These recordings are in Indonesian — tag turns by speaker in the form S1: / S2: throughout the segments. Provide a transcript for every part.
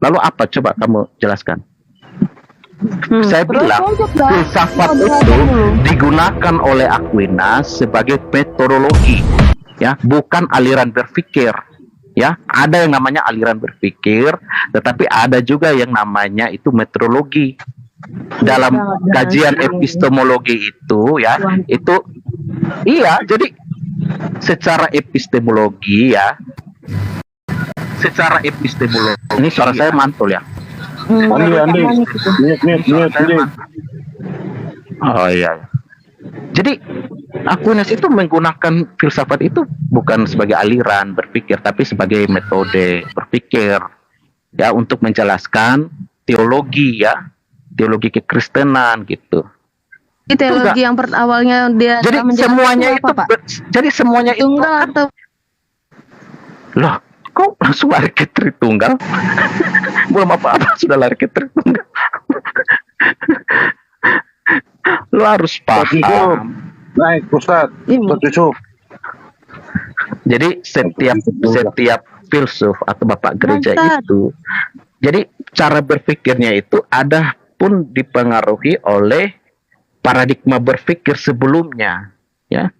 S1: Lalu apa? Coba kamu jelaskan. Saya
S2: Terus
S1: bilang
S2: lanjut, Bang.
S1: filsafat
S2: Ngobrol
S1: itu
S2: dulu.
S1: digunakan oleh Aquinas sebagai metodologi, ya, bukan aliran berpikir. Ya, ada yang namanya aliran berpikir, tetapi ada juga yang namanya itu metodologi. Dalam kajian epistemologi itu, ya, itu iya. Jadi secara epistemologi, ya, secara epistemologi. Ini suara saya mantul ya.
S3: Andi, mute.
S1: Oh iya. Jadi Aquinas itu menggunakan filsafat itu bukan sebagai aliran berpikir, tapi sebagai metode berpikir, ya, untuk menjelaskan teologi, ya, teologi kekristenan gitu.
S2: Teologi yang awalnya dia
S1: Jadi semuanya itu, jadi semuanya itu
S2: tunggal atau
S1: loh, kok langsung lari ke Tritunggal? Belum apa-apa sudah lari ke Tritunggal. Lo harus paham.
S3: Naik Ustaz, Ustaz Yusuf.
S1: Jadi setiap filsuf atau bapak gereja itu, jadi cara berpikirnya itu ada pun dipengaruhi oleh paradigma berpikir sebelumnya, ya.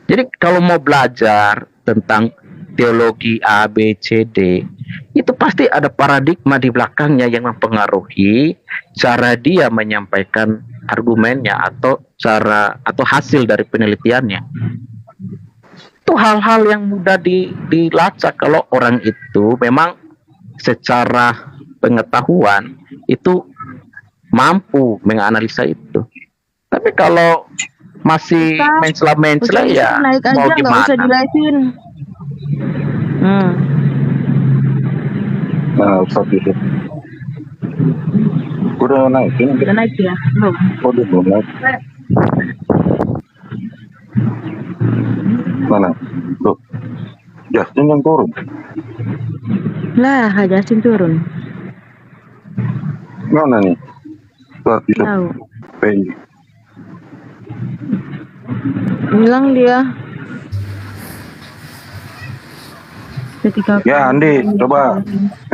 S1: Jadi kalau mau belajar tentang teologi A, B, C, D, itu pasti ada paradigma di belakangnya yang mempengaruhi cara dia menyampaikan argumennya atau cara atau hasil dari penelitiannya. Itu hal-hal yang mudah dilacak kalau orang itu memang secara pengetahuan itu mampu menganalisa itu. Tapi kalau masih mencela-mencela, ya
S2: naik aja,
S1: mau
S2: nggak
S1: gimana?
S2: usah dijelasin.
S3: Nah, Ustaz Yusuf. Udah naikin.
S2: Udah naik ya? Belum.
S3: Oh, dia belum naik. Mana? Tuh. Justin yang turun.
S2: Lah, Justin turun.
S3: Mana nih? Ustaz Yusuf.
S2: Tahu.
S3: PI.
S2: Hilang dia. Ketika
S3: Ya, Andi, coba.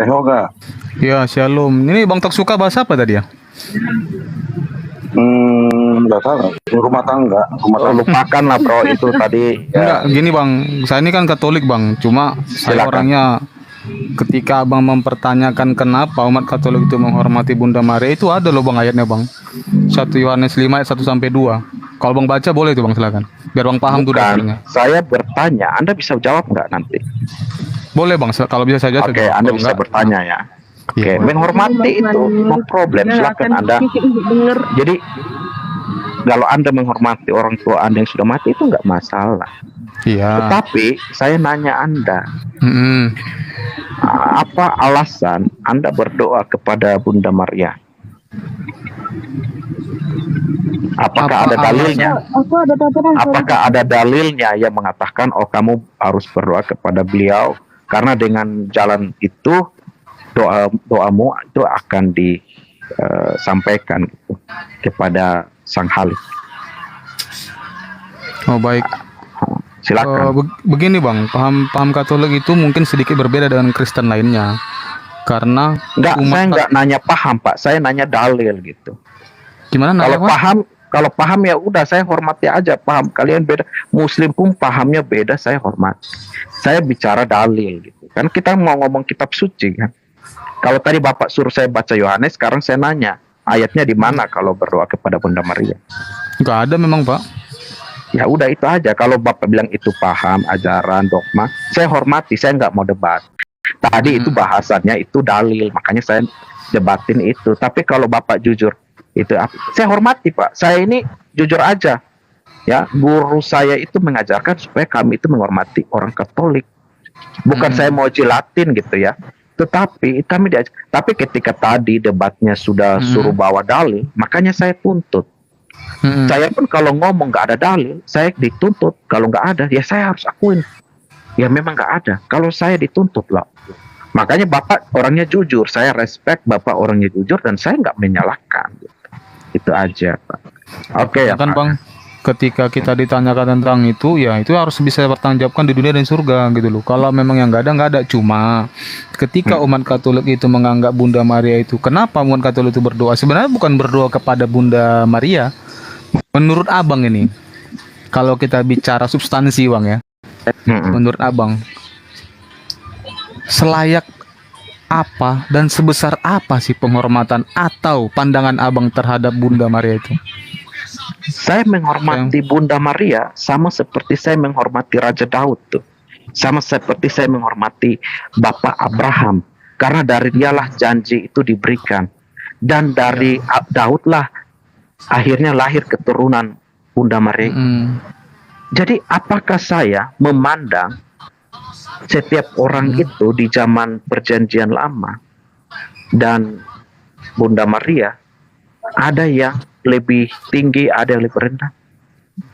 S3: Hoga.
S4: Ya, shalom. Ini Bang Taksuka bahas apa tadi ya?
S3: Nggak tahu. Rumah tangga.
S1: Lupakan lah bro itu tadi.
S4: Enggak, gini Bang. Saya ini kan Katolik Bang. Cuma saya
S1: Silakan.
S4: orangnya ketika Abang mempertanyakan kenapa umat Katolik itu menghormati Bunda Maria, itu ada loh Bang ayatnya Bang. 1 Yohanes 5 ayat 1 sampai 2. Kalau Bang baca boleh itu Bang, silakan. Biar Bang paham tuh dasarnya.
S1: Saya bertanya, Anda bisa jawab nggak nanti?
S4: Boleh Bang, kalau bisa saja.
S1: Oke, Anda bisa bertanya ya. Oke,
S4: Iya,
S1: menghormati itu no problem, silakan Anda. Jadi kalau Anda menghormati orang tua Anda yang sudah mati itu nggak masalah.
S4: Iya.
S1: Tetapi saya nanya Anda, apa alasan Anda berdoa kepada Bunda Maria? Apakah ada dalilnya? Apakah ada dalilnya yang mengatakan oh kamu harus berdoa kepada beliau karena dengan jalan itu doamu itu akan disampaikan gitu, kepada Sang Halik.
S4: Oh baik.
S1: Silakan.
S4: Begini Bang, paham Katolik itu mungkin sedikit berbeda dengan Kristen lainnya. Karena
S1: saya nggak nanya paham Pak, saya nanya dalil gitu.
S4: Gimana?
S1: Kalau paham ya udah saya hormati aja. Paham kalian beda, Muslim pun pahamnya beda, saya hormati. Saya bicara dalil gitu. Kan kita mau ngomong kitab suci kan. Kalau tadi Bapak suruh saya baca Yohanes, sekarang saya nanya ayatnya di mana kalau berdoa kepada Bunda Maria?
S4: Nggak ada memang Pak.
S1: Ya udah itu aja. Kalau Bapak bilang itu paham, ajaran, dogma, saya hormati, saya nggak mau debat. Tadi itu bahasannya itu dalil, makanya saya debatin itu. Tapi kalau Bapak jujur, itu saya hormati Pak. Saya ini jujur aja. Ya, guru saya itu mengajarkan supaya kami itu menghormati orang Katolik. Bukan saya mau jilatin gitu ya. Tetapi kami tapi ketika tadi debatnya sudah suruh bawa dalil, makanya saya tuntut. Saya pun kalau ngomong nggak ada dalil, saya dituntut. Kalau nggak ada, ya saya harus akuin. Ya memang nggak ada. Kalau saya dituntut loh. Makanya Bapak orangnya jujur. Saya respect Bapak orangnya jujur dan saya nggak menyalahkan. Gitu. Itu aja Pak. Oke ya
S4: kan
S1: Pak.
S4: Bang. ketika kita ditanyakan tentang itu, ya itu harus bisa bertanggungjawabkan di dunia dan surga gitu loh. Kalau memang yang nggak ada. Cuma ketika umat Katolik itu menganggap Bunda Maria itu, kenapa umat Katolik itu berdoa? Sebenarnya bukan berdoa kepada Bunda Maria. Menurut abang ini, kalau kita bicara substansi bang ya, menurut abang, selayak apa dan sebesar apa sih penghormatan atau pandangan abang terhadap Bunda Maria itu?
S1: Saya menghormati Bunda Maria sama seperti saya menghormati Raja Daud tuh. Sama seperti saya menghormati Bapak Abraham. Karena dari dialah janji itu diberikan. Dan dari Daud lah akhirnya lahir keturunan Bunda Maria. Jadi apakah saya memandang setiap orang itu di zaman perjanjian lama dan Bunda Maria ada yang lebih tinggi, ada yang lebih rendah?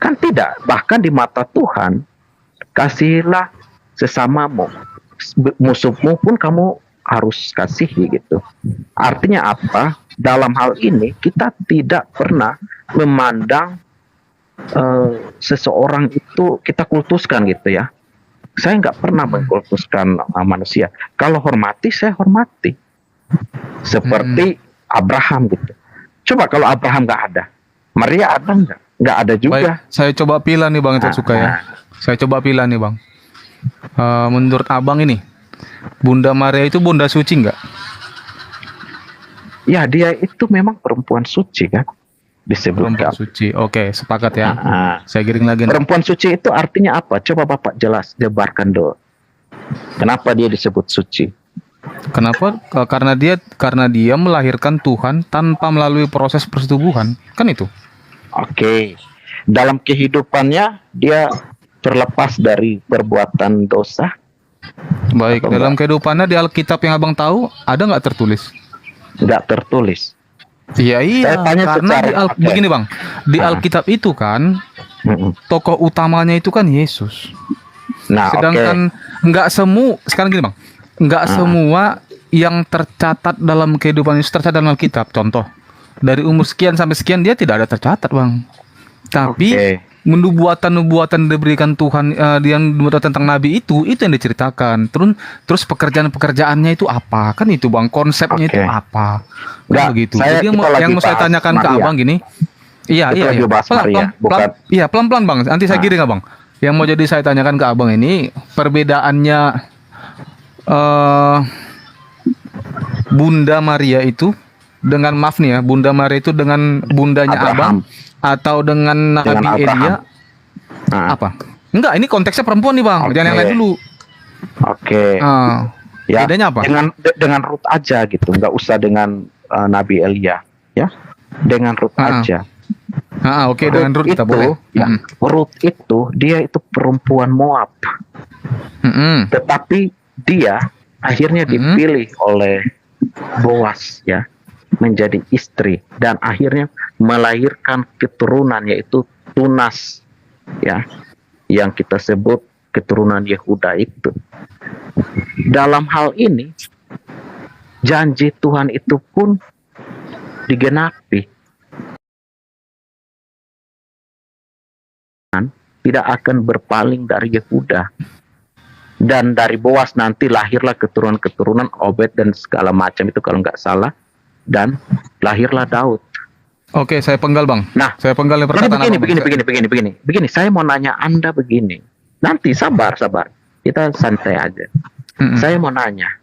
S1: Kan tidak. Bahkan di mata Tuhan, kasihilah sesamamu, musuhmu pun kamu harus kasihi gitu. Artinya apa? Dalam hal ini kita tidak pernah memandang seseorang itu kita kultuskan gitu ya. Saya nggak pernah mengkultuskan manusia. Kalau hormati, saya hormati. Seperti Abraham gitu. Coba kalau Abraham nggak ada, Maria ada nggak? Nggak ada juga.
S4: Baik, saya coba pilih nih bang, suka ya. Saya coba pilih nih bang. Menurut abang ini, Bunda Maria itu bunda suci nggak?
S1: Ya dia itu memang perempuan suci kan, disebutkan.
S4: Perempuan suci. Oke, sepakat ya. Saya giring lagi.
S1: Perempuan suci itu artinya apa? Coba Bapak jabarkan dulu. Kenapa dia disebut suci?
S4: Kenapa? Karena dia melahirkan Tuhan tanpa melalui proses persetubuhan, kan itu?
S1: Oke. Dalam kehidupannya dia terlepas dari perbuatan dosa.
S4: Baik. Dalam kehidupannya di Alkitab yang abang tahu ada nggak tertulis?
S1: Nggak tertulis.
S4: Iya.
S1: Saya tanya
S4: Karena
S1: secara
S4: begini bang, di Alkitab itu kan tokoh utamanya itu kan Yesus.
S1: Nah,
S4: sedangkan nggak semua sekarang gini bang. Nggak semua yang tercatat dalam kehidupan Yesus tercatat dalam Alkitab. Contoh, dari umur sekian sampai sekian dia tidak ada tercatat bang. Tapi nubuatan-nubuatan diberikan Tuhan yang tentang Nabi itu yang diceritakan. Terus pekerjaan-pekerjaannya itu apa? Kan itu bang, konsepnya itu apa? Kan begitu. Jadi yang mau saya tanyakan ke abang gini, iya. Pelan-pelan bang. Nanti saya giring abang. Yang mau jadi saya tanyakan ke abang ini perbedaannya. Bunda Maria itu dengan maaf nih ya, Bunda Maria itu dengan bundanya
S1: Abraham.
S4: abang atau dengan Nabi Elia apa? Enggak, ini konteksnya perempuan nih bang, jangan yang lain dulu. Ya, bedanya apa?
S1: Dengan Ruth aja gitu, nggak usah dengan Nabi Elia ya, dengan Ruth aja.
S4: Oke, dengan Ruth kita boleh.
S1: Ya, Ruth itu dia itu perempuan Moab, tetapi dia akhirnya dipilih oleh Boas ya menjadi istri dan akhirnya melahirkan keturunan yaitu Tunas ya, yang kita sebut keturunan Yehuda itu. Dalam hal ini janji Tuhan itu pun digenapi, tidak akan berpaling dari Yehuda. Dan dari Boas nanti lahirlah keturunan-keturunan Obed dan segala macam itu kalau nggak salah. Dan lahirlah Daud.
S4: Oke, saya penggal bang.
S1: Nah,
S4: saya penggal perkataan
S1: begini. Saya mau nanya Anda begini. Nanti sabar. Kita santai aja. Saya mau nanya.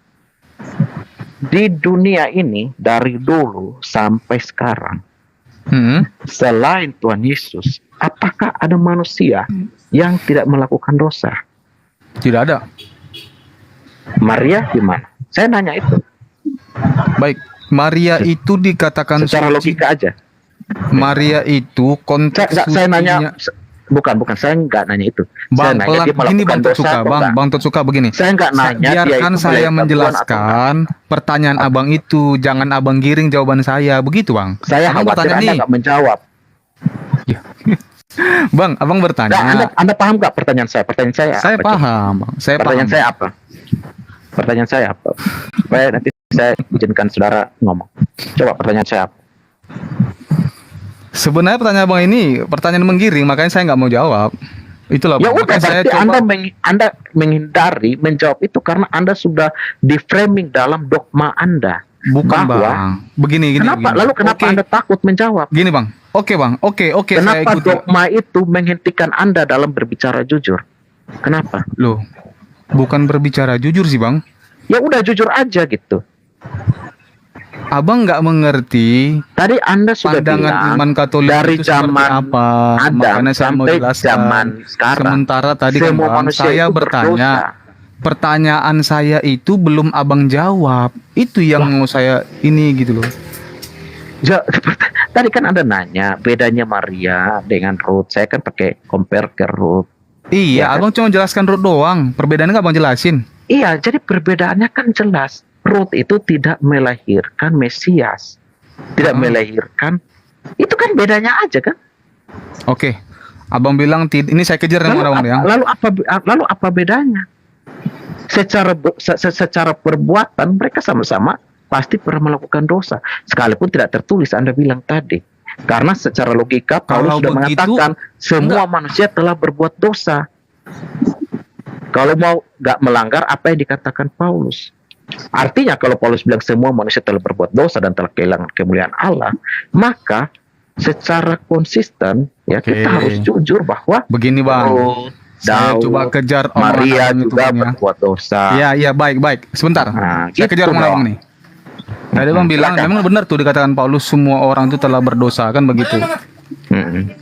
S1: Di dunia ini dari dulu sampai sekarang, selain Tuhan Yesus, apakah ada manusia yang tidak melakukan dosa?
S4: Tidak ada.
S1: Maria gimana? Saya nanya itu.
S4: Baik, Maria itu dikatakan
S1: secara logika aja.
S4: Maria itu konteks
S1: saya nanya, bukan, saya nggak nanya itu.
S4: Bang,
S1: saya nanya dia
S4: ini
S1: melakukan dosa atau enggak.
S4: Bang Tut begini.
S1: Saya nggak nanya.
S4: Biarkan saya menjelaskan pertanyaan abang itu, jangan abang giring jawaban saya, begitu bang.
S1: Saya khawatir Anda nggak menjawab.
S4: Bang, abang bertanya.
S1: Nah, anda paham nggak pertanyaan saya?
S4: Saya paham, bang.
S1: Pertanyaan saya apa? Supaya nanti saya izinkan saudara ngomong. Coba pertanyaan saya apa?
S4: Sebenarnya pertanyaan abang ini pertanyaan menggiring, makanya saya nggak mau jawab. Itulah
S1: Ya
S4: bang.
S1: udah,
S4: Makanya saya
S1: berarti
S4: coba.
S1: Anda menghindari menjawab itu karena Anda sudah di-framing dalam dogma Anda.
S4: Bukan
S1: bahwa-
S4: bang. Begini.
S1: Kenapa?
S4: begini.
S1: Lalu kenapa
S4: Oke.
S1: Anda takut menjawab?
S4: Gini bang. Oke bang. Oke. Saya
S1: Kenapa
S4: ikuti.
S1: dogma itu menghentikan Anda dalam berbicara jujur? Kenapa?
S4: Loh, bukan berbicara jujur sih bang.
S1: Ya udah jujur aja gitu.
S4: Abang nggak mengerti
S1: Tadi Anda sudah
S4: pandangan
S1: bilang
S4: iman Katolik
S1: dari
S4: itu seperti
S1: zaman
S4: apa.
S1: Adam
S4: Makanya saya mau
S1: sampai
S4: jelaskan.
S1: zaman sekarang.
S4: Sementara tadi kan
S1: semua
S4: bang,
S1: manusia
S4: saya
S1: itu
S4: bertanya.
S1: berdosa.
S4: Pertanyaan saya itu belum abang jawab. Itu yang mau saya ini gitu loh.
S1: Ja, tadi kan Anda nanya bedanya Maria dengan Ruth. Saya kan pakai compare ke Ruth.
S4: Iya,
S1: Ya kan?
S4: abang cuma jelaskan Ruth doang. Perbedaannya nggak abang jelasin.
S1: Iya, jadi perbedaannya kan jelas. Ruth itu tidak melahirkan Mesias, tidak melahirkan. Itu kan bedanya aja kan.
S4: Oke. Abang bilang ini saya kejar dengan abang ya.
S1: Lalu apa bedanya? Secara perbuatan mereka sama-sama pasti pernah melakukan dosa, sekalipun tidak tertulis. Anda bilang tadi, karena secara logika Paulus
S4: Kalau
S1: sudah
S4: begitu,
S1: mengatakan semua manusia telah berbuat dosa. Kalau mau nggak melanggar apa yang dikatakan Paulus, artinya kalau Paulus bilang semua manusia telah berbuat dosa dan telah kehilangan kemuliaan Allah, maka secara konsisten ya
S4: Oke.
S1: kita harus jujur bahwa
S4: Begini bang.
S1: Ruth,
S4: Saya
S1: Daud,
S4: coba kejar omongan
S1: Maria
S4: abang itu
S1: juga
S4: bang ya.
S1: berbuat dosa.
S4: Iya, baik. Sebentar.
S1: Nah,
S4: Saya
S1: gitu
S4: kejar omongan
S1: dong.
S4: abang nih. Tadi abang bilang
S1: silakan.
S4: memang benar tuh dikatakan Paulus semua orang itu telah berdosa kan begitu.
S1: Mm-mm.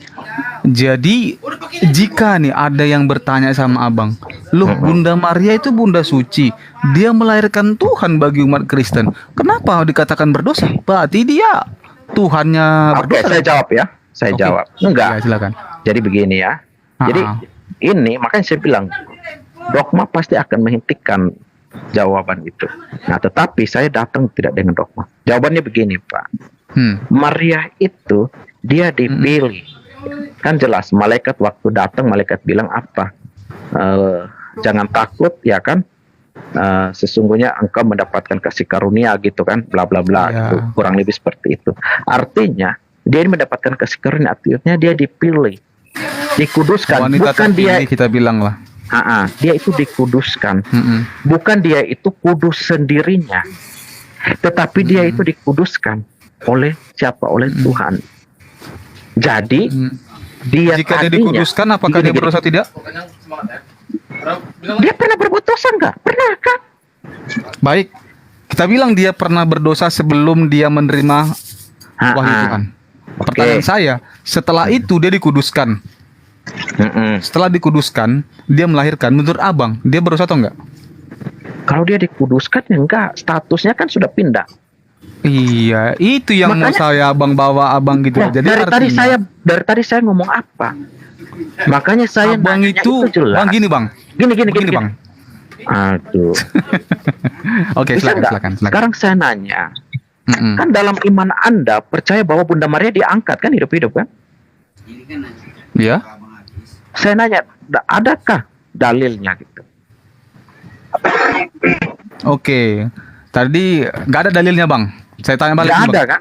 S4: Jadi jika nih ada yang bertanya sama abang, loh Bunda Maria itu Bunda suci, dia melahirkan Tuhan bagi umat Kristen. Kenapa dikatakan berdosa? Berarti dia Tuhannya
S1: Oke,
S4: berdosa.
S1: saya jawab ya. Saya
S4: Oke.
S1: jawab.
S4: Ya,
S1: Enggak.
S4: silakan.
S1: Jadi begini ya. Jadi ini makanya saya bilang dogma pasti akan menghentikan jawaban itu. Nah, tetapi saya datang tidak dengan dogma. Jawabannya begini, Pak. Maria itu dia dipilih. Kan jelas malaikat waktu datang malaikat bilang apa? Jangan takut ya kan? Sesungguhnya engkau mendapatkan kasih karunia gitu kan, bla bla bla
S4: Ya.
S1: gitu. Kurang lebih seperti itu. Artinya dia ini mendapatkan kasih karunia, artinya dia dipilih, dikuduskan.
S4: Wanita
S1: Bukan dia,
S4: terpilih kita bilang lah.
S1: dia itu dikuduskan.
S4: Mm-mm.
S1: Bukan dia itu kudus sendirinya, tetapi dia itu dikuduskan oleh siapa? Oleh Tuhan. Jadi dia
S4: Jika dia
S1: tadinya-
S4: dikuduskan, apakah dia
S1: gini,
S4: berdosa tidak?
S1: Dia pernah berbuat dosa nggak? Pernah kan?
S4: Baik, kita bilang dia pernah berdosa sebelum dia menerima wahyu Tuhan. Pertanyaan saya, setelah itu dia dikuduskan. Setelah dikuduskan, dia melahirkan. Menurut abang, dia berdosa atau enggak?
S1: Kalau dia dikuduskan ya enggak, statusnya kan sudah pindah.
S4: Iya, itu yang mau
S1: Makanya-
S4: saya abang bawa abang gitu.
S1: Nah,
S4: Jadi
S1: dari tadi saya ngomong apa? Makanya saya
S4: abang
S1: nanyanya
S4: itu,
S1: jelas.
S4: bang gini bang,
S1: Gini,
S4: bang.
S1: Aduh.
S4: Oke,
S1: Bisa nggak?
S4: silakan.
S1: Sekarang saya nanya,
S4: Mm-mm.
S1: kan dalam iman Anda percaya bahwa Bunda Maria diangkat kan hidup-hidup kan?
S4: Ya,
S1: Saya nanya, adakah dalilnya gitu?
S4: oke. Tadi nggak ada dalilnya bang. Saya tanya balik.
S1: Nggak
S4: nih,
S1: ada,
S4: Bang.
S1: kan?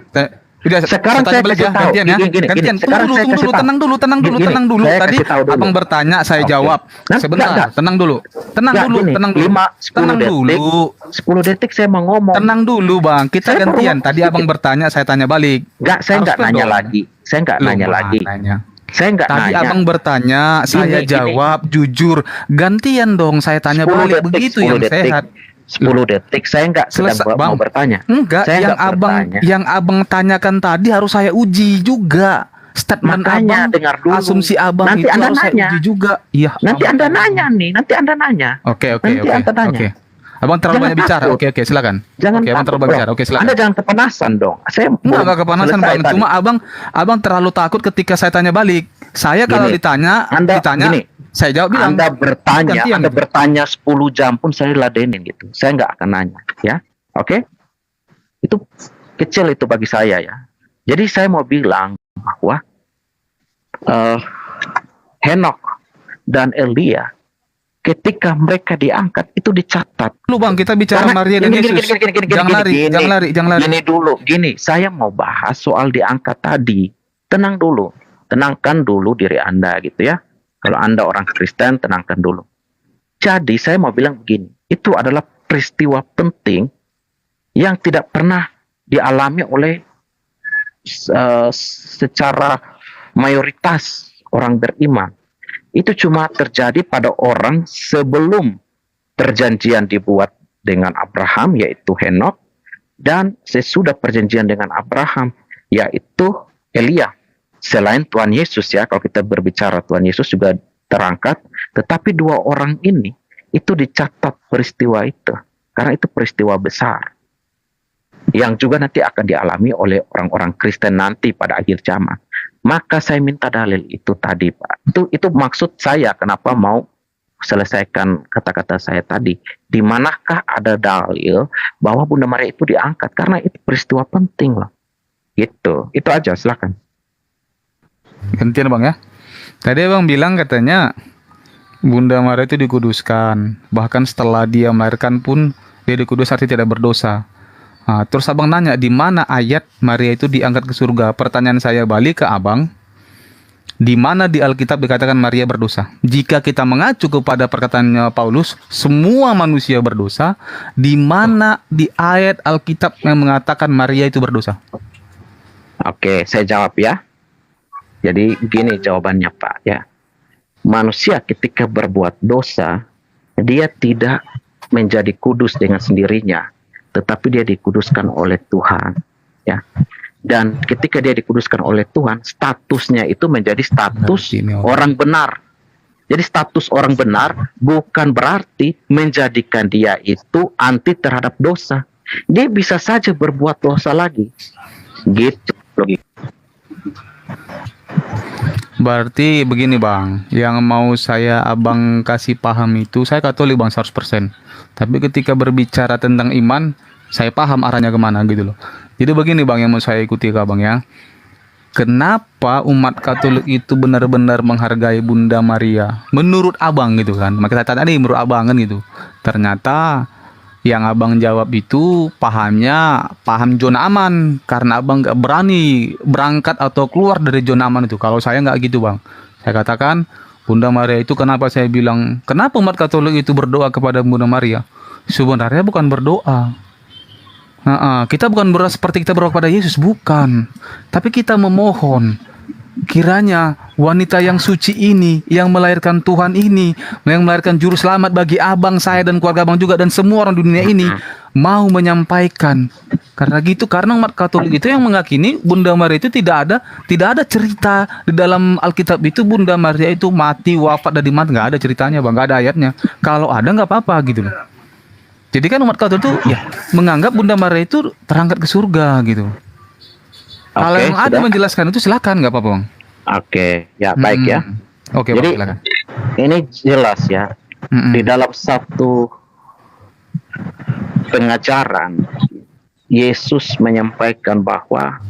S4: Udah,
S1: Sekarang
S4: tanya
S1: saya
S4: balik
S1: kasih tahu.
S4: gantian ya.
S1: Gini.
S4: Gantian.
S1: Sekarang saya
S4: Tunggu
S1: kasih
S4: dulu,
S1: tahu.
S4: tenang dulu.
S1: Gini,
S4: Tenang dulu.
S1: saya
S4: Tadi
S1: kasih tahu dulu.
S4: abang bertanya, saya
S1: Oke.
S4: jawab.
S1: Nah,
S4: Sebentar,
S1: enggak.
S4: tenang dulu. Tenang
S1: Nggak,
S4: dulu,
S1: gini,
S4: tenang dulu.
S1: 5-10
S4: Tenang
S1: detik,
S4: dulu.
S1: 10 detik saya mau ngomong.
S4: Tenang dulu bang, kita
S1: Saya baru
S4: gantian.
S1: ngomong
S4: Tadi abang
S1: sedikit.
S4: bertanya, saya tanya balik.
S1: Enggak, saya
S4: Harus
S1: nggak
S4: fair
S1: nanya
S4: dong.
S1: lagi. Saya nggak
S4: Loh,
S1: nanya
S4: Bang,
S1: lagi.
S4: nanya.
S1: Saya nggak
S4: Tadi
S1: nanya.
S4: abang bertanya, saya
S1: Gini.
S4: jawab jujur. Gantian dong, saya tanya
S1: 10
S4: balik.
S1: detik,
S4: Begitu
S1: 10
S4: yang
S1: detik.
S4: sehat.
S1: 10 detik. Saya nggak sedang
S4: Selesai,
S1: mau
S4: Bang.
S1: bertanya.
S4: Enggak,
S1: Saya
S4: yang
S1: nggak bertanya.
S4: abang tanyakan tadi harus saya uji juga. Statement
S1: Makanya
S4: abang,
S1: dengar dulu.
S4: asumsi abang
S1: Nanti
S4: itu
S1: Anda
S4: harus
S1: nanya.
S4: saya uji juga. Iya.
S1: Nanti Anda nanya nih. Nanti Anda nanya.
S4: Oke.
S1: Nanti Anda tanya.
S4: Oke. Abang terlalu
S1: Jangan
S4: banyak bicara.
S1: takut.
S4: Oke, silakan.
S1: Jangan
S4: Oke, abang
S1: takut,
S4: terlalu banyak
S1: bro.
S4: bicara. Oke, silakan.
S1: Anda jangan kepanasan dong. Saya
S4: Enggak kepanasan
S1: selesai
S4: bang.
S1: tadi.
S4: Cuma abang terlalu takut ketika saya tanya balik. Saya kalau
S1: Gini,
S4: ditanya,
S1: gini,
S4: saya jawab bilang.
S1: Anda bertanya,
S4: gantian
S1: Anda
S4: gitu.
S1: bertanya 10 jam pun saya ladenin gitu. Saya nggak akan nanya, ya. Oke? Itu kecil itu bagi saya ya. Jadi saya mau bilang bahwa Henok dan Elia ketika mereka diangkat itu dicatat.
S4: Lu bang, kita bicara
S1: Karena
S4: Maria dan
S1: gini,
S4: Yesus. Jangan lari.
S1: Gini dulu, gini. Saya mau bahas soal diangkat tadi. tenang dulu, tenangkan dulu diri Anda gitu ya. Kalau Anda orang Kristen, tenangkan dulu. Jadi saya mau bilang begini, itu adalah peristiwa penting yang tidak pernah dialami oleh secara mayoritas orang beriman. Itu cuma terjadi pada orang sebelum perjanjian dibuat dengan Abraham, yaitu Henokh, dan sesudah perjanjian dengan Abraham, yaitu Elia. Selain Tuhan Yesus ya, kalau kita berbicara Tuhan Yesus juga terangkat, tetapi dua orang ini itu dicatat peristiwa itu, karena itu peristiwa besar yang juga nanti akan dialami oleh orang-orang Kristen nanti pada akhir zaman. Maka saya minta dalil itu tadi, Pak. Itu maksud saya kenapa mau selesaikan kata-kata saya tadi. Di manakah ada dalil bahwa Bunda Maria itu diangkat? Karena itu peristiwa penting loh. Gitu. Itu aja, silakan.
S4: Gantian Bang ya. Tadi Abang bilang katanya Bunda Maria itu dikuduskan. Bahkan setelah dia melahirkan pun dia dikudus artinya tidak berdosa. Nah, terus Abang nanya di mana ayat Maria itu diangkat ke surga. Pertanyaan saya balik ke Abang. Di mana di Alkitab dikatakan Maria berdosa? Jika kita mengacu kepada perkataannya Paulus, semua manusia berdosa. Di mana di ayat Alkitab yang mengatakan Maria itu berdosa?
S1: Oke, saya jawab ya. Jadi gini jawabannya Pak ya. Manusia ketika berbuat dosa, dia tidak menjadi kudus dengan sendirinya, tetapi dia dikuduskan oleh Tuhan ya. Dan ketika dia dikuduskan oleh Tuhan, statusnya itu menjadi status orang benar. Jadi status orang benar bukan berarti menjadikan dia itu anti terhadap dosa. Dia bisa saja berbuat dosa lagi. Gitu logika.
S4: Berarti begini Bang, yang mau Abang kasih paham itu, saya Katolik Bang 100%. Tapi ketika berbicara tentang iman, saya paham arahnya kemana gitu loh. Jadi begini Bang yang mau saya ikuti ke Abang ya. Kenapa umat Katolik itu benar-benar menghargai Bunda Maria? Menurut Abang gitu kan. Maka kita tanya nih menurut Abang kan gitu. Ternyata yang Abang jawab itu pahamnya paham zona aman, karena Abang gak berani berangkat atau keluar dari zona aman itu. Kalau saya nggak gitu Bang, saya katakan Bunda Maria itu, kenapa saya bilang kenapa umat Katolik itu berdoa kepada Bunda Maria? Sebenarnya bukan berdoa. Kita bukan berdoa seperti kita berdoa kepada Yesus, bukan. Tapi kita memohon kiranya wanita yang suci ini, yang melahirkan Tuhan ini, yang melahirkan juru selamat bagi Abang, saya dan keluarga Abang juga, dan semua orang dunia ini, mau menyampaikan. Karena gitu, karena umat Katolik itu yang meyakini Bunda Maria itu tidak ada cerita di dalam Alkitab itu Bunda Maria itu mati, wafat, dan dimati. Nggak ada ceritanya Bang, nggak ada ayatnya. Kalau ada nggak apa-apa gitu loh. Jadi kan umat Katolik itu ya menganggap Bunda Maria itu terangkat ke surga gitu. Kalau yang ada menjelaskan itu silakan, nggak apa-apa Bang.
S1: Oke, ya baik ya.
S4: Oke,
S1: jadi
S4: Bang, silakan.
S1: Ini jelas ya. Di dalam satu pengajaran Yesus menyampaikan bahwa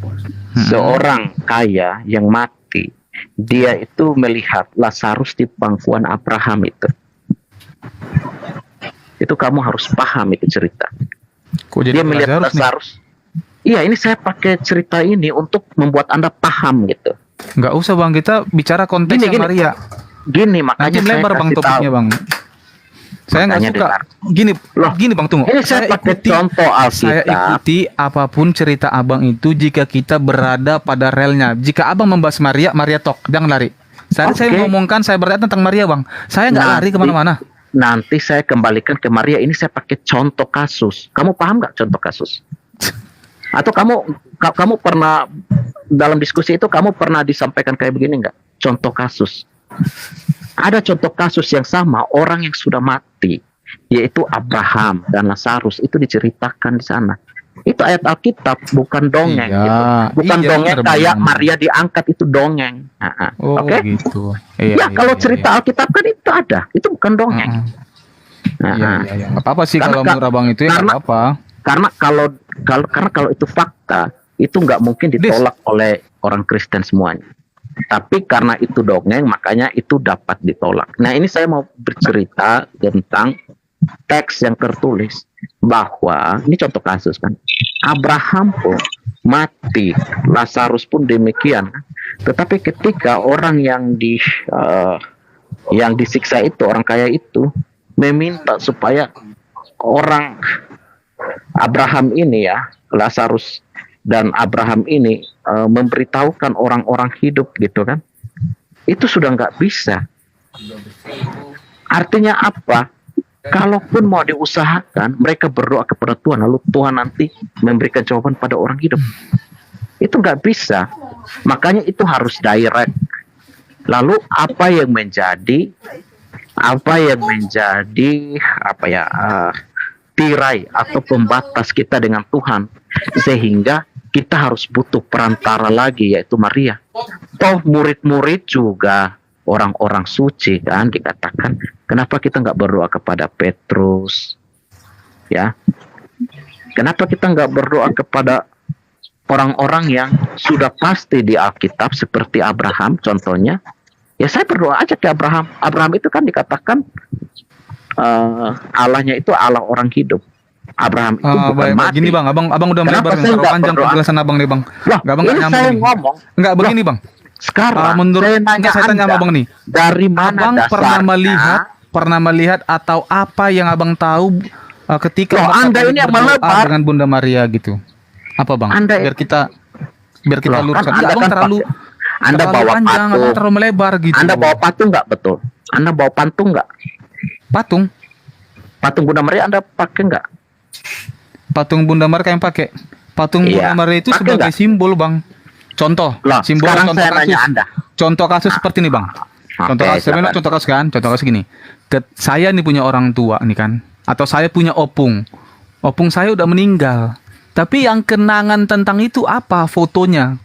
S1: seorang kaya yang mati, dia itu melihat Lazarus di pangkuan Abraham itu. Itu kamu harus paham itu cerita.
S4: Kok jadi
S1: dia melihat Lazarus. Iya, ini saya pakai cerita ini untuk membuat Anda paham gitu.
S4: Nggak usah Bang, kita bicara konteksnya Maria.
S1: Gini, makanya
S4: nanti lebar Bang topiknya Bang. Saya nggak suka. Gini Bang, tunggu.
S1: Ini saya pakai contoh Alkitab.
S4: Saya ikuti apapun cerita Abang itu jika kita berada pada relnya. Jika Abang membahas Maria, Maria talk, jangan lari. Saya ngomongkan, saya bertanya tentang Maria Bang. Saya nggak lari kemana-mana.
S1: Nanti saya kembalikan ke Maria. Ini saya pakai contoh kasus. Kamu paham nggak contoh kasus? Atau kamu pernah dalam diskusi itu kamu pernah disampaikan kayak begini nggak? Contoh kasus. Ada contoh kasus yang sama, orang yang sudah mati, yaitu Abraham dan Lazarus, itu diceritakan di sana. Itu ayat Alkitab, bukan dongeng.
S4: Iya,
S1: gitu. Bukan dongeng kayak
S4: benar.
S1: Maria diangkat, itu dongeng. Oke?
S4: Gitu.
S1: Kalau cerita Alkitab kan itu ada, itu bukan dongeng.
S4: Iya. Nggak apa-apa sih kalau menurut Abang itu ya nggak apa-apa.
S1: Karena kalau itu fakta, itu nggak mungkin ditolak oleh orang Kristen semuanya. Tapi karena itu dongeng, makanya itu dapat ditolak. Nah, ini saya mau bercerita tentang teks yang tertulis bahwa ini contoh kasus kan. Abraham pun mati, Lazarus pun demikian. Tetapi ketika orang yang disiksa itu, orang kaya itu meminta supaya orang Abraham ini ya, Lazarus dan Abraham ini memberitahukan orang-orang hidup gitu kan, itu sudah nggak bisa. Artinya apa? Kalaupun mau diusahakan, mereka berdoa kepada Tuhan, lalu Tuhan nanti memberikan jawaban pada orang hidup. Itu nggak bisa. Makanya itu harus direct. Lalu apa yang menjadi tirai atau pembatas kita dengan Tuhan, sehingga kita harus butuh perantara lagi, yaitu Maria. Toh murid-murid juga orang-orang suci kan dikatakan. Kenapa kita nggak berdoa kepada Petrus? Ya, kenapa kita nggak berdoa kepada orang-orang yang sudah pasti di Alkitab seperti Abraham contohnya? Ya saya berdoa aja ke Abraham. Abraham itu kan dikatakan Allahnya itu Allah orang hidup. Abraham itu bukan mati.
S4: Gini bang, abang udah
S1: Kenapa
S4: melebar
S1: saya
S4: terlalu
S1: nggak
S4: panjang
S1: berdoa?
S4: penjelasan abang nih bang.
S1: Loh,
S4: Nggak, abang
S1: ini
S4: nggak nyambung
S1: saya
S4: nih.
S1: ngomong.
S4: Nggak begini bang.
S1: Sekarang
S4: Menurut
S1: saya
S4: tanya
S1: Anda,
S4: abang nih.
S1: dari mana
S4: Abang
S1: dasarnya?
S4: pernah melihat atau apa yang abang tahu ketika
S1: Loh,
S4: umat
S1: Anda
S4: Katolik
S1: ini yang
S4: berdoa
S1: melebar.
S4: dengan Bunda Maria gitu? Apa bang?
S1: Anda-
S4: biar kita
S1: Loh,
S4: luruskan.
S1: kan Anda
S4: Abang
S1: kan
S4: terlalu
S1: Anda bawa
S4: panjang, abang
S1: patung.
S4: terlalu melebar gitu.
S1: Anda bawa patung nggak betul? Anda bawa patung nggak?
S4: patung,
S1: Patung Bunda Maria Anda pakai nggak?
S4: patung Bunda Maria yang pakai. Patung
S1: Iya,
S4: Bunda Maria itu
S1: pakai
S4: sebagai
S1: nggak?
S4: simbol bang. Contoh,
S1: Loh,
S4: simbol
S1: sekarang
S4: contoh
S1: saya
S4: kasus.
S1: nanya Anda.
S4: Contoh kasus seperti ini bang. Contoh
S1: Oke,
S4: kasus, saya bilang
S1: silakan.
S4: contoh kasus kan, contoh kasus gini. Saya nih punya orang tua nih kan, atau saya punya opung. Opung saya udah meninggal. Tapi yang kenangan tentang itu apa? Fotonya.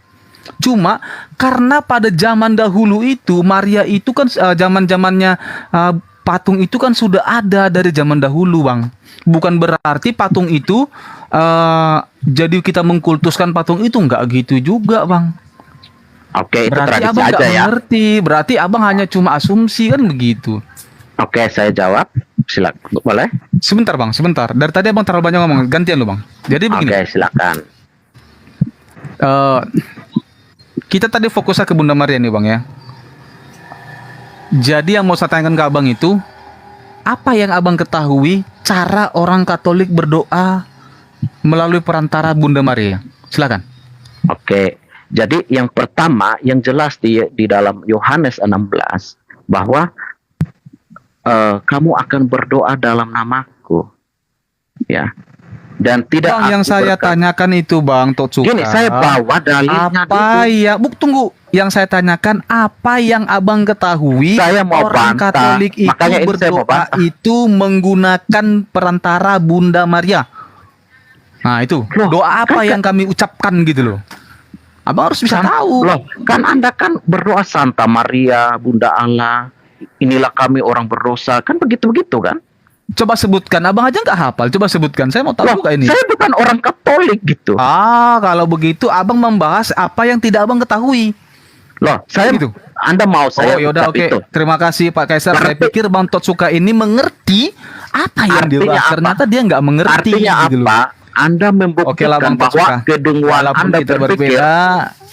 S4: Cuma karena pada zaman dahulu itu Maria itu kan zaman-zamannya patung itu kan sudah ada dari zaman dahulu bang. Bukan berarti patung itu jadi kita mengkultuskan patung itu, nggak gitu juga bang.
S1: Oke, itu
S4: Berarti
S1: tradisi
S4: abang nggak
S1: aja ya.
S4: mengerti. Berarti abang hanya cuma asumsi kan begitu.
S1: Oke, saya jawab. Silakan, boleh?
S4: Sebentar bang, sebentar. Dari tadi abang terlalu banyak ngomong. Gantian lu bang. Jadi begini.
S1: Oke, silakan.
S4: Kita tadi fokusnya ke Bunda Maria nih bang ya. Jadi yang mau saya tanyakan ke abang itu, apa yang abang ketahui cara orang Katolik berdoa melalui perantara Bunda Maria? Silakan.
S1: Oke. Jadi yang pertama yang jelas di dalam Yohanes 16 bahwa kamu akan berdoa dalam namaku. Ya. Dan tidak
S4: Bang, yang
S1: aku
S4: saya tanyakan itu bang Totsuka.
S1: Gini, saya bawa dalilnya
S4: apa
S1: dulu.
S4: ya? Tunggu. Yang saya tanyakan apa yang abang ketahui
S1: Saya mau
S4: orang
S1: bantah.
S4: Katolik itu
S1: Makanya ini saya mau
S4: berdoa
S1: bantah.
S4: itu menggunakan perantara Bunda Maria. Nah itu
S1: Loh,
S4: doa apa
S1: kan-
S4: yang kami ucapkan gitu loh. Abang harus bisa tahu.
S1: Loh, kan Anda kan berdoa Santa Maria, Bunda Allah. Inilah kami orang berdosa. Kan begitu-begitu kan?
S4: Coba sebutkan. Abang aja nggak hafal. Coba sebutkan. Saya mau tahu
S1: Loh,
S4: juga ini.
S1: saya bukan orang Katolik gitu.
S4: Kalau begitu abang membahas apa yang tidak abang ketahui.
S1: Loh, saya
S4: Gitu.
S1: Anda mau saya
S4: Yaudah
S1: ucap
S4: oke.
S1: itu.
S4: Terima kasih Pak Kaisar. Saya
S1: Berarti-
S4: pikir Bang Totsuka ini mengerti apa yang
S1: Artinya
S4: dibahas.
S1: apa?
S4: Ternyata dia nggak mengerti.
S1: Artinya
S4: gitu loh.
S1: apa? Anda
S4: Oke lah
S1: membuktikan
S4: Bang
S1: bahwa
S4: Totsuka.
S1: kedunguan
S4: Walaupun
S1: Anda
S4: kita
S1: berpikir,
S4: berbeda,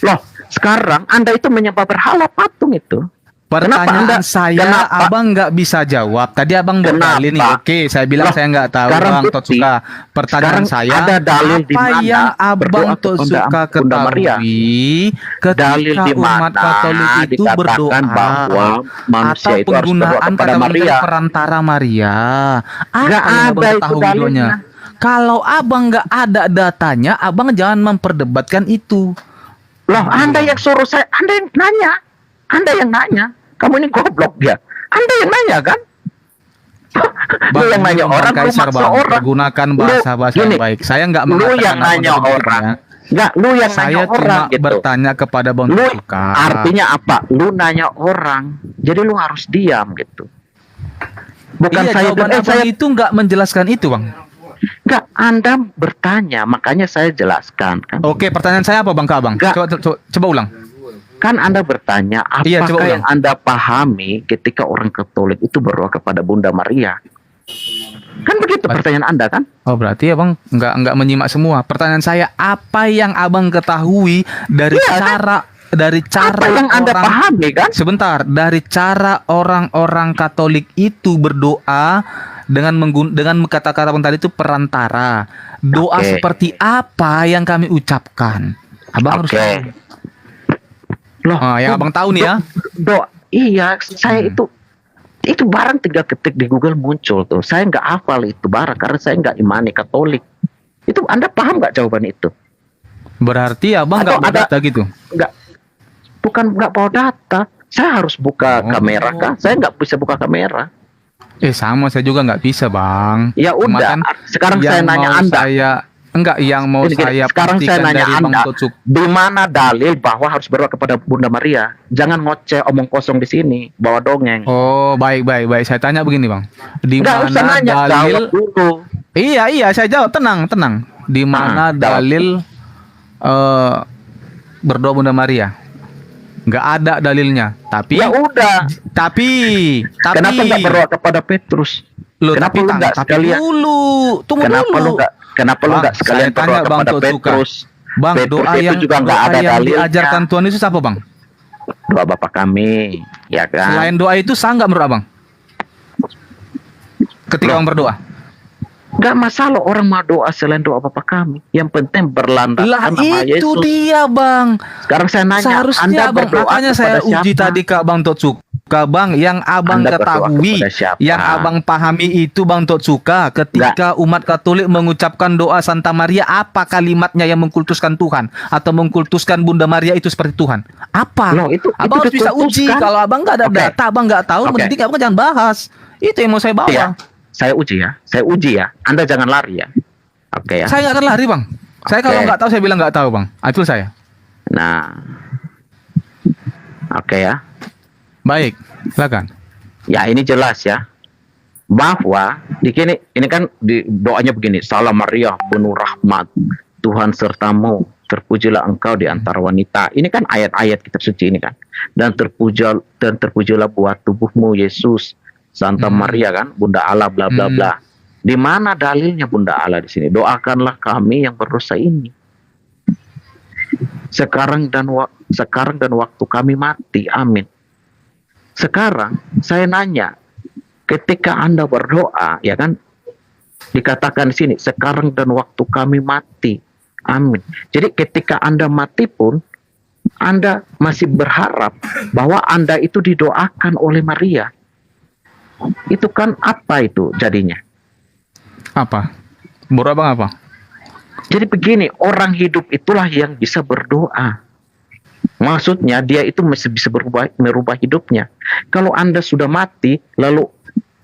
S1: loh, sekarang Anda itu menyembah berhala patung itu.
S4: pertanyaan
S1: Kenapa
S4: saya
S1: kenapa?
S4: abang nggak bisa jawab. Tadi abang
S1: Kenapa?
S4: berdalil nih. Oke, saya bilang
S1: Loh,
S4: saya nggak tahu
S1: sekarang
S4: Bang
S1: bukti.
S4: Totsuka. Pertanyaan
S1: Sekarang
S4: saya,
S1: ada dalil di
S4: apa
S1: mana
S4: yang abang
S1: berdoa kepada
S4: Totsuka
S1: Bunda Maria?
S4: ketahui
S1: Dalil
S4: ketika
S1: di
S4: umat
S1: mana
S4: Katolik itu berdoa
S1: dikatakan bahwa manusia
S4: atau
S1: itu harus berdoa
S4: penggunaan
S1: kepada
S4: kata
S1: Maria.
S4: perantara Maria? Apa
S1: Nggak
S4: yang abang
S1: ada itu
S4: ketahui
S1: dalilnya.
S4: videonya? Kalau abang nggak ada datanya, abang jangan memperdebatkan itu.
S1: Loh, Anda yang suruh saya, Anda yang nanya. Anda yang nanya. Kamu ini goblok dia. Anda yang nanya kan? Lu yang nanya
S4: Bang
S1: orang, lu
S4: Kaisar,
S1: maksa
S4: Bang,
S1: orang.
S4: pergunakan
S1: Lu-
S4: bahasa-bahasa
S1: gini,
S4: yang baik. Saya nggak
S1: Lu
S4: mengatakan
S1: yang
S4: abang
S1: nanya
S4: untuk begitu,
S1: orang.
S4: ya.
S1: Enggak, lu yang
S4: Saya
S1: nanya
S4: cuma
S1: orang gitu.
S4: bertanya kepada Bang
S1: Lu
S4: Totsuka.
S1: artinya apa? Lu nanya orang. Jadi lu harus diam gitu. Bukan
S4: Iya,
S1: saya
S4: jawaban abang
S1: saya
S4: itu nggak menjelaskan itu, Bang.
S1: enggak, Anda bertanya, makanya saya jelaskan kan.
S4: Oke, pertanyaan saya apa, Bang, ke abang?
S1: Nggak.
S4: Coba ulang.
S1: Kan Anda bertanya,
S4: Iya, coba
S1: apakah
S4: ulang.
S1: yang Anda pahami ketika orang Katolik itu berdoa kepada Bunda Maria? Kan begitu pertanyaan Anda kan?
S4: Oh, berarti abang nggak menyimak semua. Pertanyaan saya, apa yang abang ketahui dari
S1: Iya, kan?
S4: cara dari cara
S1: Apa yang Anda
S4: orang
S1: pahami kan?
S4: sebentar, dari cara orang-orang Katolik itu berdoa dengan kata-kata tadi itu perantara. Doa
S1: Oke.
S4: seperti apa yang kami ucapkan? Abang harus
S1: Oke.
S4: tahu.
S1: Loh,
S4: Yang abang tahu nih ya.
S1: Iya, saya itu barang 3 ketik di Google muncul tuh. Saya nggak hafal itu barang karena saya nggak imani Katolik. Itu Anda paham nggak jawaban itu?
S4: Berarti abang
S1: Atau
S4: nggak
S1: ada-
S4: berdata gitu.
S1: Nggak, bukan nggak bawa data. Saya harus buka
S4: Oh.
S1: kamera kah? Saya nggak bisa buka kamera.
S4: Sama saya juga nggak bisa bang.
S1: Ya
S4: Cuma
S1: udah,
S4: kan
S1: sekarang saya
S4: yang
S1: nanya
S4: mau
S1: Anda.
S4: yang mau
S1: Gini,
S4: saya
S1: sekarang saya
S4: pastikan
S1: nanya
S4: dari Bang
S1: Anda,
S4: Totsuk.
S1: di mana dalil bahwa harus berdoa kepada Bunda Maria? Jangan ngoceh omong kosong di sini, bawa dongeng.
S4: Oh baik. Saya tanya begini bang. Di
S1: Nggak usah
S4: mana
S1: nanya,
S4: dalil?
S1: jawab dulu.
S4: Iya saya jawab, tenang. Di mana
S1: jawab.
S4: dalil berdoa Bunda Maria? Nggak ada dalilnya. Tapi
S1: Ya udah,
S4: tapi
S1: kenapa nggak berdoa kepada Petrus?
S4: Loh,
S1: Kenapa
S4: tapi
S1: lu nggak
S4: tapi
S1: sekalian?
S4: dulu, tunggu
S1: Kenapa
S4: dulu.
S1: lu
S4: Bang,
S1: nggak sekalian
S4: saya tanya
S1: berdoa
S4: Bang
S1: kepada
S4: Totsuka.
S1: Petrus?
S4: Bang,
S1: Petrus
S4: doa
S1: itu
S4: yang
S1: juga nggak ada
S4: yang
S1: dalilnya.
S4: diajarkan Tuhan Yesus apa bang?
S1: Doa Bapa kami, ya kan?
S4: Selain doa itu sah nggak menurut abang? Ketika
S1: Loh.
S4: abang berdoa?
S1: Nggak masalah orang mau doa selain doa Bapa kami. Yang penting berlandaskan
S4: Lah
S1: nama
S4: itu
S1: Yesus.
S4: dia bang.
S1: Sekarang saya nanya,
S4: Seharusnya
S1: Anda
S4: abang,
S1: berdoa
S4: makanya saya
S1: kepada
S4: uji
S1: siapa?
S4: tadi ke Bang Totsuka bang, yang abang
S1: Anda berdoa
S4: ketahui,
S1: kepada siapa?
S4: yang abang pahami itu Bang Totsuka, ketika umat Katolik mengucapkan doa Santa Maria, apa kalimatnya yang mengkultuskan Tuhan atau mengkultuskan Bunda Maria itu seperti Tuhan? Apa?
S1: Loh, itu
S4: Abang harus bisa uji.
S1: dikultuskan.
S4: Kalau abang nggak ada
S1: Oke.
S4: data, abang nggak tahu,
S1: Oke.
S4: mending abang jangan bahas. Itu yang mau saya bawa.
S1: Iya, saya uji ya. Anda jangan lari ya. Oke ya.
S4: Saya nggak akan lari bang. Saya kalau
S1: Oke.
S4: nggak tahu saya bilang nggak tahu bang. Itu saya.
S1: Nah, oke ya.
S4: Baik, silakan.
S1: Ya ini jelas ya. Bahwa ini kan di doanya begini. Salam Maria, penuh rahmat, Tuhan sertamu, terpujilah engkau di antara wanita. Ini kan ayat-ayat kitab suci ini kan. Dan terpujilah buat tubuhmu Yesus, Santa Maria kan, Bunda Allah bla bla bla. Di mana dalilnya Bunda Allah di sini? Doakanlah kami yang berdosa ini. Sekarang dan waktu kami mati. Amin. Sekarang saya nanya, ketika Anda berdoa, ya kan, dikatakan di sini, sekarang dan waktu kami mati. Amin. Jadi ketika Anda mati pun, Anda masih berharap bahwa Anda itu didoakan oleh Maria. Itu kan apa itu jadinya?
S4: Apa? Menurut abang apa?
S1: Jadi begini, orang hidup itulah yang bisa berdoa. Maksudnya dia itu masih bisa merubah hidupnya. Kalau Anda sudah mati, lalu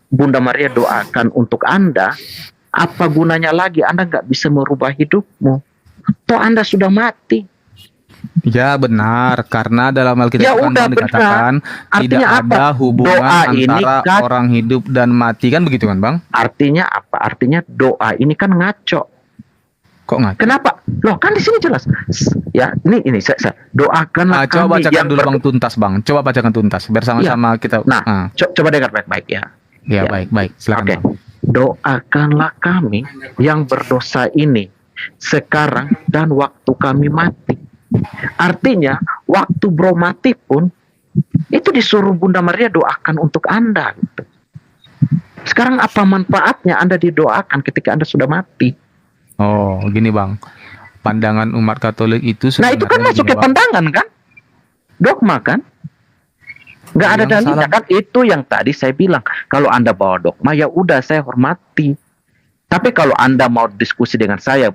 S1: Bunda Maria doakan untuk Anda, apa gunanya lagi? Anda nggak bisa merubah hidupmu. Toh Anda sudah mati.
S4: Ya benar, karena dalam Alkitab
S1: Ya
S4: kan
S1: udah,
S4: dikatakan tidak
S1: Artinya
S4: ada
S1: apa?
S4: hubungan
S1: Doa ini
S4: antara
S1: kan-
S4: orang hidup dan mati, kan begitu kan bang?
S1: Artinya apa? Artinya doa ini kan ngaco.
S4: Kok nggak?
S1: Kenapa? Loh kan di sini jelas. Ya ini saya doakanlah
S4: Coba
S1: kami
S4: bacakan
S1: yang
S4: dulu bang tuntas bang. Coba bacakan tuntas bersama-sama kita.
S1: Nah, coba dengar baik-baik ya.
S4: Ya,
S1: ya.
S4: baik, silakan.
S1: Oke.
S4: Bang.
S1: Doakanlah kami yang berdosa ini sekarang dan waktu kami mati. Artinya waktu bro mati pun itu disuruh Bunda Maria doakan untuk Anda gitu. Sekarang apa manfaatnya Anda didoakan ketika Anda sudah mati?
S4: Oh, gini bang. Pandangan umat Katolik itu
S1: Nah itu kan
S4: sebenarnya
S1: masuk
S4: gini,
S1: ke
S4: Bang.
S1: pandangan kan? Dogma kan? Nggak ada
S4: Yang
S1: dalilnya
S4: salah-
S1: kan? Itu yang tadi saya bilang. Kalau Anda bawa dogma ya udah saya hormati. Tapi kalau Anda mau diskusi dengan saya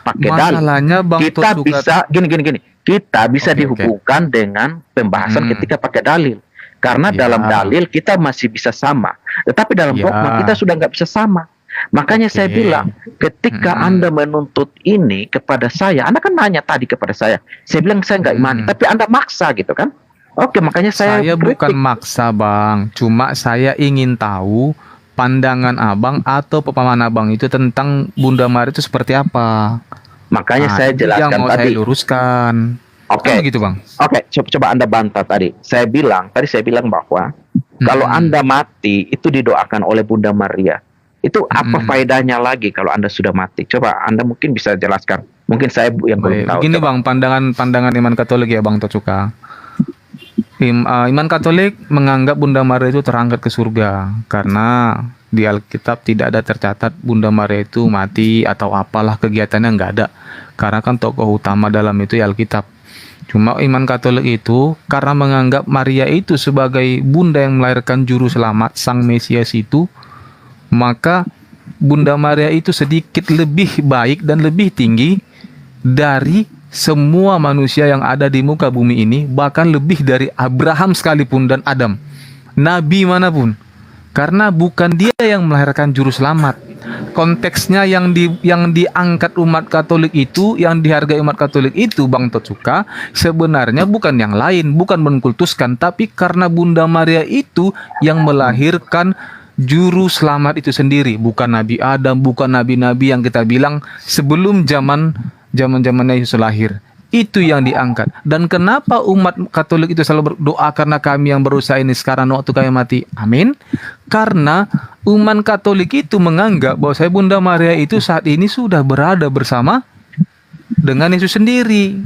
S1: pakai dalil,
S4: Masalahnya bang
S1: kita
S4: Totsuka-
S1: bisa gini. Kita bisa
S4: Oke,
S1: dihubungkan dengan pembahasan ketika pakai dalil. Karena
S4: Ya.
S1: dalam dalil kita masih bisa sama. Tetapi dalam
S4: Ya.
S1: dogma kita sudah nggak bisa sama. Makanya saya
S4: Oke.
S1: bilang, ketika Anda menuntut ini kepada saya, Anda kan nanya tadi kepada saya bilang saya nggak imani, tapi Anda maksa gitu kan? Oke, makanya saya
S4: bukan
S1: kritik.
S4: maksa bang, cuma saya ingin tahu pandangan abang atau pemahaman abang itu tentang Bunda Maria itu seperti apa.
S1: Makanya
S4: Nah,
S1: saya
S4: itu yang
S1: jelaskan
S4: mau
S1: tadi.
S4: saya luruskan.
S1: Oke.
S4: Kan begitu bang.
S1: Oke, coba Anda bantah tadi. Saya bilang bahwa kalau Anda mati itu didoakan oleh Bunda Maria. Itu apa faedahnya lagi kalau Anda sudah mati? Coba Anda mungkin bisa jelaskan Mungkin saya yang belum
S4: Baik,
S1: tahu.
S4: begini
S1: Coba.
S4: Bang, pandangan iman Katolik ya Bang Tocuka. Iman Katolik menganggap Bunda Maria itu terangkat ke surga karena di Alkitab tidak ada tercatat Bunda Maria itu mati atau apalah kegiatannya, nggak ada. Karena kan tokoh utama dalam itu ya Alkitab. Cuma iman Katolik itu karena menganggap Maria itu sebagai bunda yang melahirkan juru selamat Sang Mesias itu, maka Bunda Maria itu sedikit lebih baik dan lebih tinggi dari semua manusia yang ada di muka bumi ini, bahkan lebih dari Abraham sekalipun dan Adam, nabi manapun. Karena bukan dia yang melahirkan juru selamat. Konteksnya yang diangkat umat Katolik itu, yang dihargai umat Katolik itu Bang Tocuka, sebenarnya bukan yang lain, bukan mengkultuskan, tapi karena Bunda Maria itu yang melahirkan juru selamat itu sendiri, bukan Nabi Adam, bukan nabi-nabi yang kita bilang sebelum zaman-zamannya Yesus lahir. Itu yang diangkat. Dan kenapa umat Katolik itu selalu berdoa karena kami yang berusaha ini sekarang waktu kami mati? Amin. Karena umat Katolik itu menganggap bahwa saya Bunda Maria itu saat ini sudah berada bersama dengan Yesus sendiri.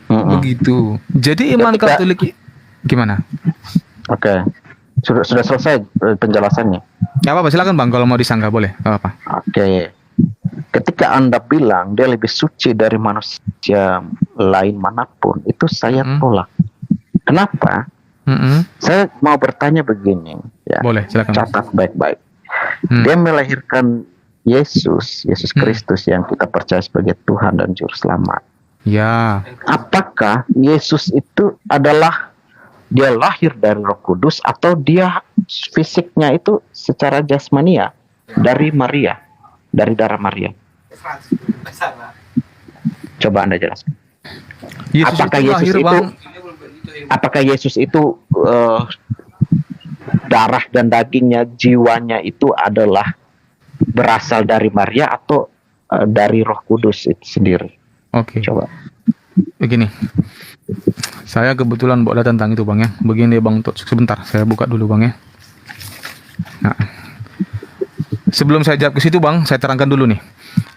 S4: Begitu. Jadi iman Katolik gimana?
S1: Oke. Sudah selesai penjelasannya.
S4: Ya apa-apa, silakan Bang, kalau mau disanggah boleh. Gak apa-apa.
S1: Oke. Ketika Anda bilang dia lebih suci dari manusia lain manapun, itu saya tolak. Kenapa? Saya mau bertanya begini, ya.
S4: Boleh, silakan.
S1: Catat baik-baik. Dia melahirkan Yesus Kristus yang kita percaya sebagai Tuhan dan Juru Selamat.
S4: Ya.
S1: Apakah Yesus itu adalah dia lahir dari Roh Kudus atau dia fisiknya itu secara jasmania dari Maria, dari darah Maria? Coba Anda jelaskan. Apakah Yesus itu darah dan dagingnya, jiwanya itu adalah berasal dari Maria atau dari Roh Kudus itu sendiri?
S4: Oke.
S1: Coba.
S4: Begini. Saya kebetulan bawa tentang itu Bang ya. Begini Bang, sebentar saya buka dulu Bang ya. Nah, sebelum saya jawab ke situ Bang, saya terangkan dulu nih.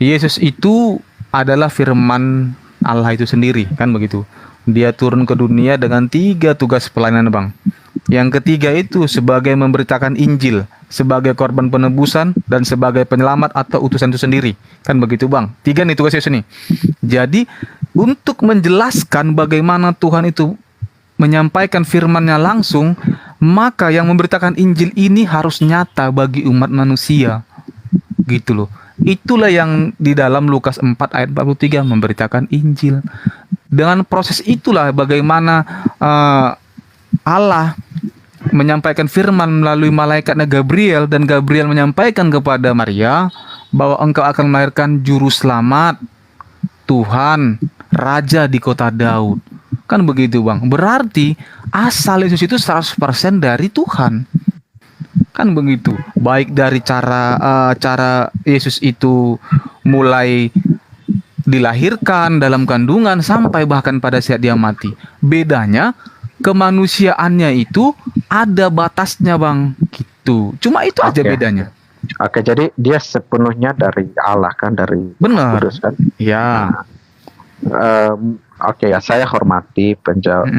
S4: Yesus itu adalah firman Allah itu sendiri, kan begitu. Dia turun ke dunia dengan 3 tugas pelayanan Bang. Yang ketiga itu sebagai memberitakan Injil, sebagai korban penebusan, dan sebagai penyelamat atau utusan itu sendiri. Kan begitu Bang. 3 nih tugas Yesus nih. Jadi untuk menjelaskan bagaimana Tuhan itu menyampaikan firman-Nya langsung, maka yang memberitakan Injil ini harus nyata bagi umat manusia. Gitu loh. Itulah yang di dalam Lukas 4 ayat 43 memberitakan Injil. Dengan proses itulah bagaimana Allah menyampaikan firman melalui malaikatnya Gabriel, dan Gabriel menyampaikan kepada Maria bahwa engkau akan melahirkan juru selamat, Tuhan, Raja di kota Daud. Kan begitu Bang. Berarti asal Yesus itu 100% dari Tuhan. Kan begitu. Baik dari cara Yesus itu mulai dilahirkan dalam kandungan sampai bahkan pada saat dia mati. Bedanya kemanusiaannya itu ada batasnya Bang. Gitu. Cuma itu aja bedanya.
S1: Oke, jadi dia sepenuhnya dari Allah kan, dari
S4: Benar.
S1: Kudus kan?
S4: Ya.
S1: Oke ya, saya hormati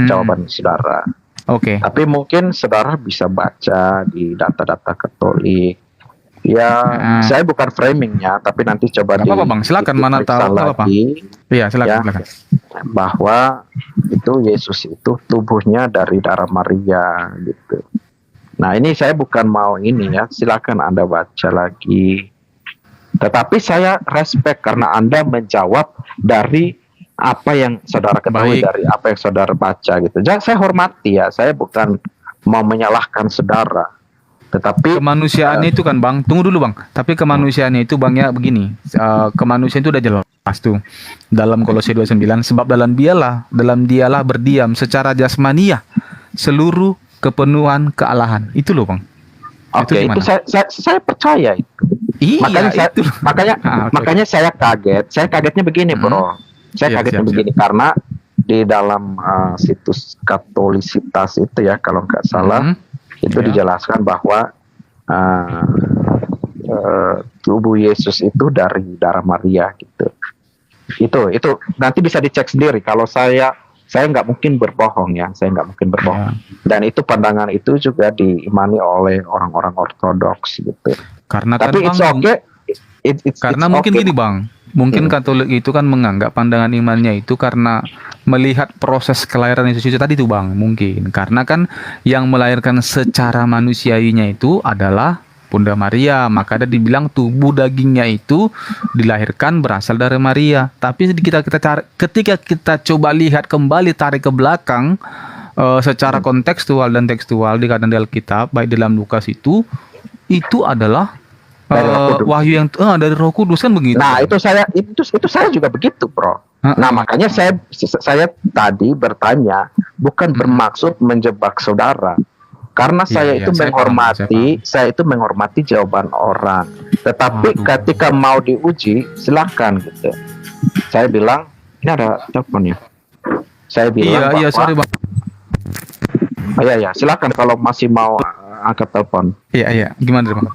S1: jawaban saudara.
S4: Oke.
S1: Tapi mungkin saudara bisa baca di data-data Katolik. Ya, saya bukan framingnya, tapi nanti coba
S4: Gak apa-apa Bang, silakan, mana tahu apa. Iya, silakan.
S1: Bahwa itu Yesus itu tubuhnya dari darah Maria gitu. Nah, ini saya bukan mau ini ya, silakan Anda baca lagi. Tetapi saya respect karena Anda menjawab dari apa yang saudara ketahui, dari apa yang saudara baca gitu. Jangan, saya hormati ya, saya bukan mau menyalahkan saudara. Tetapi
S4: kemanusiaannya itu kan Bang, tunggu dulu Bang. Tapi kemanusiaannya itu Bang ya begini, kemanusiaan itu udah jelas tuh dalam Kolose 2:9, sebab dalam dialah berdiam secara jasmaniah seluruh kepenuhan kealahan. Itu loh Bang.
S1: Oke, itu saya percaya itu.
S4: Iya,
S1: makanya saya kaget. Saya kagetnya begini, Bro. Saya kagetnya begini karena di dalam situs Katolisitas itu ya, kalau nggak salah, itu dijelaskan bahwa tubuh Yesus itu dari darah Maria gitu. Itu nanti bisa dicek sendiri. Kalau saya nggak mungkin berbohong ya, saya nggak mungkin berbohong.
S4: Ya.
S1: Dan itu pandangan itu juga diimani oleh orang-orang ortodoks gitu.
S4: Karena kan
S1: Tapi
S4: Bang,
S1: it's okay.
S4: karena
S1: It's
S4: mungkin
S1: okay.
S4: gini Bang, mungkin Katolik itu kan menganggap pandangan imannya itu karena melihat proses kelahiran Yesus itu tadi tuh Bang, mungkin karena kan yang melahirkan secara manusiainya itu adalah Bunda Maria, maka ada dibilang tubuh dagingnya itu dilahirkan berasal dari Maria. Tapi ketika kita coba lihat kembali, tarik ke belakang secara kontekstual dan tekstual di kadang di Alkitab, baik dalam Lukas itu adalah
S1: Dari Roh Kudus.
S4: wahyu yang dari Roh Kudus kan begitu.
S1: Nah, itu saya juga begitu, Bro. Nah, makanya saya tadi bertanya bukan bermaksud menjebak saudara. Karena saya
S4: Iya,
S1: itu
S4: saya
S1: saya itu menghormati jawaban orang. Tetapi
S4: Aduh.
S1: ketika mau diuji, silakan gitu. Saya bilang, ini ada teleponnya. Saya bilang
S4: Iya,
S1: bahwa,
S4: sorry Bang.
S1: iya, silakan kalau masih mau angkat telepon.
S4: Iya, gimana Bang?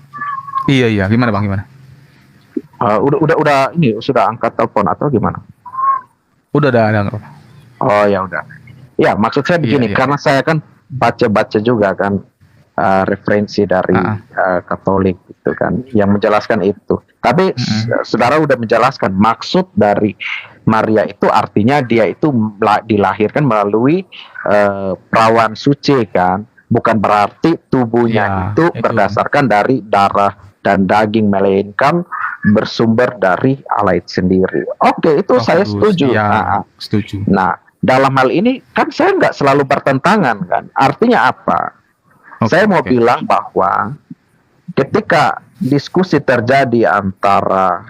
S4: Iya, gimana Bang, gimana?
S1: Udah ini sudah angkat telepon atau gimana?
S4: Udah ada.
S1: Oh ya udah. Ya maksud saya begini,
S4: Iya.
S1: karena saya kan baca-baca juga kan referensi dari Katolik gitu kan, yang menjelaskan itu. Tapi saudara udah menjelaskan maksud dari Maria itu artinya dia itu dilahirkan melalui perawan suci kan, bukan berarti tubuhnya itu berdasarkan dari darah dan daging, melainkan bersumber dari Allah itu sendiri. Oke, itu saya setuju.
S4: Ya, setuju.
S1: Nah, dalam hal ini kan saya nggak selalu bertentangan kan. Artinya apa? Saya mau bilang bahwa ketika diskusi terjadi antara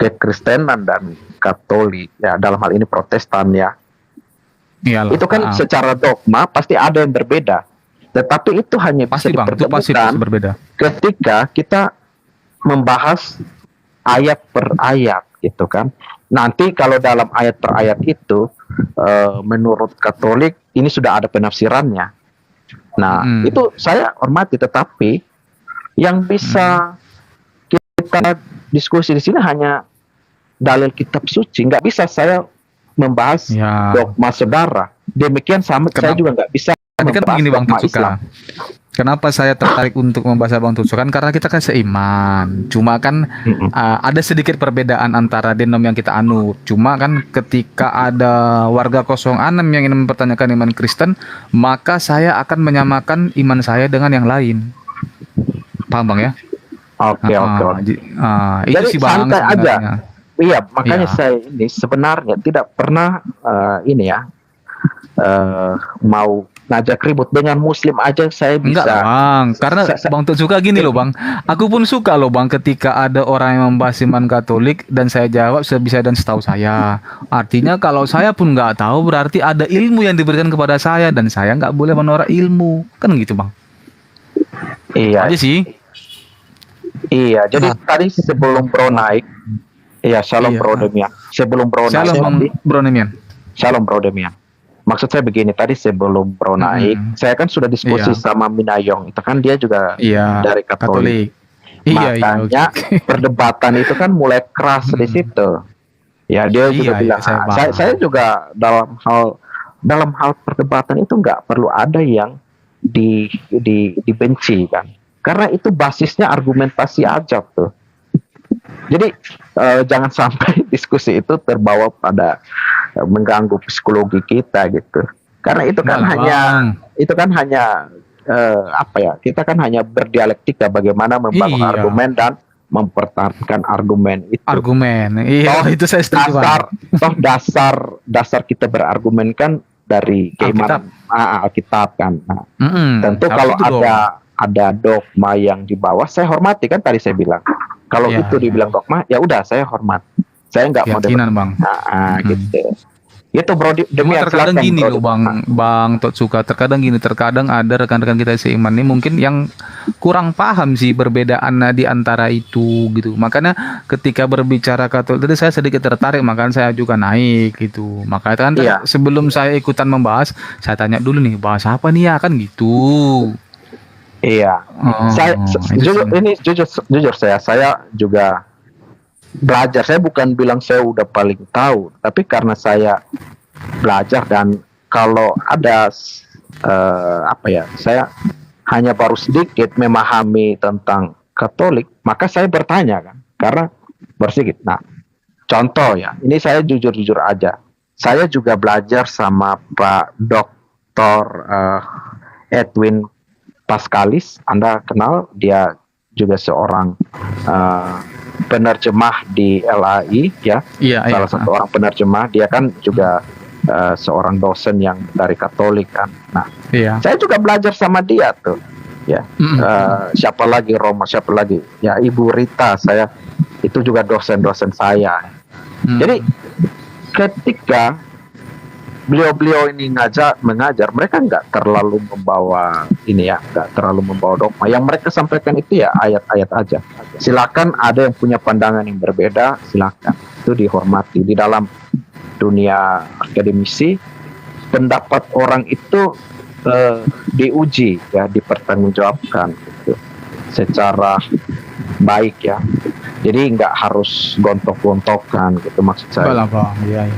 S1: kekristenan dan Katolik, ya dalam hal ini Protestan ya,
S4: Iyalah.
S1: itu kan secara dogma pasti ada yang berbeda. Tetapi itu hanya
S4: pasti
S1: bisa
S4: Bang, itu pasti berbeda.
S1: ketika kita membahas ayat per ayat gitu kan. Nanti kalau dalam ayat per ayat itu menurut Katolik ini sudah ada penafsirannya. Nah, itu saya hormati, tetapi yang bisa kita diskusi di sini hanya dalil kitab suci. Nggak bisa saya membahas dogma saudara. Demikian sama saya juga nggak bisa.
S4: Tapi kan begini Bang
S1: dogma
S4: Tutsuka.
S1: Islam.
S4: Kenapa saya tertarik untuk membahas Bang Tutsuka? Kan karena kita kan seiman. Cuma kan ada sedikit perbedaan antara denom yang kita anut. Cuma kan ketika ada warga 06 yang ingin mempertanyakan iman Kristen, maka saya akan menyamakan iman saya dengan yang lain. Paham Bang ya?
S1: Oke.
S4: Itu
S1: Jadi
S4: sih Bang
S1: santai aja.
S4: sebenarnya.
S1: Iya, makanya saya ini sebenarnya tidak pernah mau ngajak ribut dengan Muslim aja saya bisa.
S4: Enggak Bang, karena Bang tuh suka gini loh Bang. Aku pun suka loh Bang ketika ada orang yang membahas iman Katolik dan saya jawab sebisa dan setahu saya. Artinya kalau saya pun nggak tahu berarti ada ilmu yang diberikan kepada saya dan saya nggak boleh menolak ilmu. Kan gitu Bang.
S1: Iya.
S4: Aja sih.
S1: Iya, jadi tadi sebelum Bro naik, Shalom Bro Demian. Sebelum Bro naik,
S4: Bro Demian.
S1: Shalom Bro Demian. Maksud saya begini, tadi sebelum Bro naik, saya kan sudah diskusi sama Minayong, itu kan dia juga dari Katolik. Makanya perdebatan itu kan mulai keras di situ. Ya dia juga bilang, saya juga dalam hal perdebatan itu nggak perlu ada yang dibenci kan, karena itu basisnya argumentasi aja tuh. Jadi jangan sampai diskusi itu terbawa pada mengganggu psikologi kita gitu. Karena itu kan hanya kita kan hanya berdialektika bagaimana membangun argumen dan mempertahankan argumen itu.
S4: Itu saya setuju.
S1: Dasar kita berargumen kan dari keimanan Alkitab kan. Tentu kalau ada dogma yang di bawah, saya hormati kan tadi saya bilang. Kalau itu dibilang dogma, ya udah saya hormat. Saya nggak mau
S4: keyakinan Bang.
S1: Gitu. Itu Bro Demian.
S4: Terkadang gini loh Bang Tutsuka. Terkadang ada rekan-rekan kita seiman ini mungkin yang kurang paham sih perbedaan di antara itu gitu. Makanya ketika berbicara Katolik tadi saya sedikit tertarik, makanya saya juga naik gitu. Makanya kan sebelum saya ikutan membahas, saya tanya dulu nih bahas apa nih ya kan gitu.
S1: Iya, jujur saya juga belajar. Saya bukan bilang saya udah paling tahu, tapi karena saya belajar dan kalau ada saya hanya baru sedikit memahami tentang Katolik, maka saya bertanya kan, karena bersedikit. Nah, contoh ya, ini saya jujur-jujur aja. Saya juga belajar sama Pak Dr. Edwin Pascalis. Anda kenal, dia juga seorang penerjemah di LAI ya.
S4: Iya,
S1: Salah satu orang penerjemah. Dia kan juga seorang dosen yang dari Katolik kan. Nah,
S4: Iya.
S1: saya juga belajar sama dia tuh. Ya, siapa lagi Roma, siapa lagi? Ya, Ibu Rita, saya itu juga dosen-dosen saya. Jadi ketika beliau-beliau ini mengajar, mereka nggak terlalu membawa nggak terlalu membawa dogma. Yang mereka sampaikan itu ya ayat-ayat aja. Silakan ada yang punya pandangan yang berbeda, silakan, itu dihormati. Di dalam dunia akademisi, pendapat orang itu diuji ya, dipertanggungjawabkan gitu, secara baik ya. Jadi nggak harus gontok-gontokan gitu maksud saya.
S4: Bang. Iya.